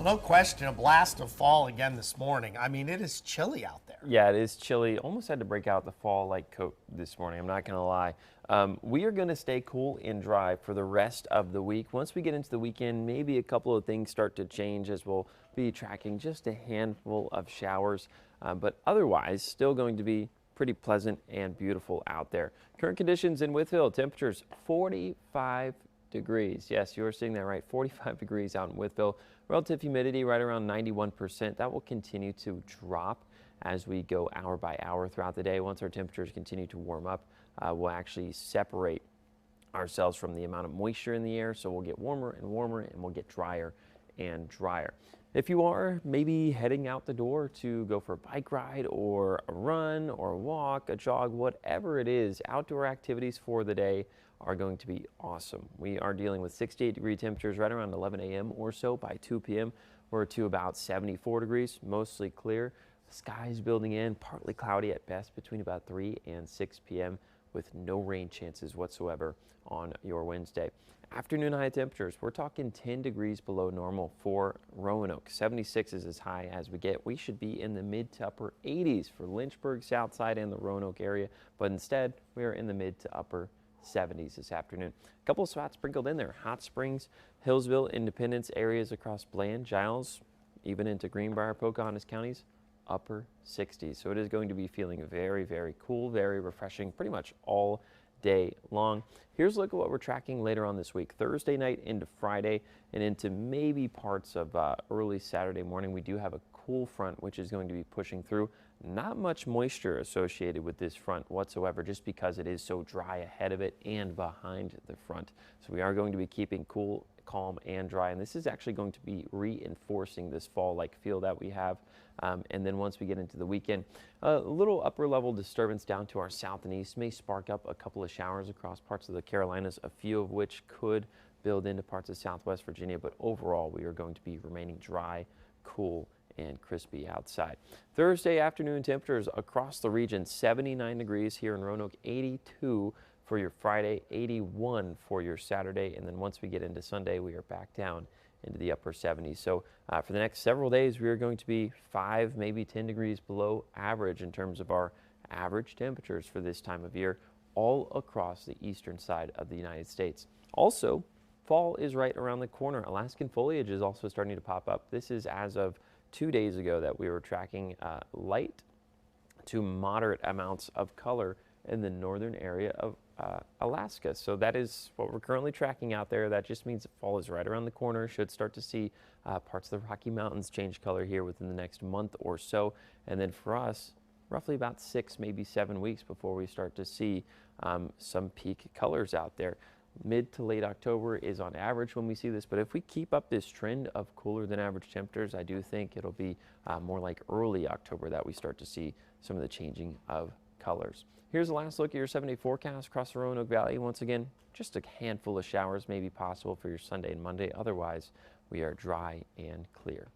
Well, no question, a blast of fall again this morning. I mean, it is chilly out there. Yeah, it is chilly. Almost had to break out the fall like coat this morning. I'm not going to lie. We are going to stay cool and dry for the rest of the week. Once we get into the weekend, maybe a couple of things start to change as we'll be tracking just a handful of showers. But otherwise, still going to be pretty pleasant and beautiful out there. Current conditions in Wytheville, temperatures 45 degrees. Yes, you're seeing that right. 45 degrees out in Wytheville. Relative humidity right around 91%. That will continue to drop as we go hour by hour throughout the day. Once our temperatures continue to warm up, we'll actually separate ourselves from the amount of moisture in the air. So we'll get warmer and warmer and we'll get drier and drier. If you are maybe heading out the door to go for a bike ride or a run or a walk, a jog, whatever it is, outdoor activities for the day are going to be awesome. We are dealing with 68-degree temperatures right around 11 a.m. or so. By 2 p.m. we're to about 74 degrees, mostly clear. The sky is building in, partly cloudy at best between about 3 and 6 p.m. with no rain chances whatsoever on your Wednesday. Afternoon high temperatures, we're talking 10 degrees below normal for Roanoke. 76 is as high as we get. We should be in the mid to upper 80s for Lynchburg, Southside, and the Roanoke area, but instead we are in the mid to upper 70s this afternoon. A couple of spots sprinkled in there. Hot Springs, Hillsville, Independence areas across Bland, Giles, even into Greenbrier, Pocahontas counties, upper 60s. So it is going to be feeling very, very cool, very refreshing, pretty much all day long. Here's a look at what we're tracking later on this week. Thursday night into Friday and into maybe parts of early Saturday morning. We do have a cool front which is going to be pushing through. Not much moisture associated with this front whatsoever, just because it is so dry ahead of it and behind the front. So we are going to be keeping cool, calm, and dry, and this is actually going to be reinforcing this fall-like feel that we have. And then once we get into the weekend, a little upper level disturbance down to our south and east may spark up a couple of showers across parts of the Carolinas, a few of which could build into parts of southwest Virginia, but overall we are going to be remaining dry, cool, and crispy outside. Thursday afternoon temperatures across the region, 79 degrees here in Roanoke, 82 for your Friday, 81 for your Saturday, and then once we get into Sunday, we are back down into the upper 70s. So for the next several days, we are going to be 5, maybe 10 degrees below average in terms of our average temperatures for this time of year, all across the eastern side of the United States. Also, fall is right around the corner. Alaskan foliage is also starting to pop up. This is as of 2 days ago that we were tracking light to moderate amounts of color in the northern area of Alaska. So that is what we're currently tracking out there. That just means that fall is right around the corner. Should start to see parts of the Rocky Mountains change color here within the next month or so. And then for us, roughly about 6, maybe 7 weeks before we start to see some peak colors out there. Mid to late October is on average when we see this, but if we keep up this trend of cooler than average temperatures, I do think it'll be more like early October that we start to see some of the changing of colors. Here's the last look at your 7-day forecast across the Roanoke Valley. Once again, just a handful of showers may be possible for your Sunday and Monday. Otherwise, we are dry and clear.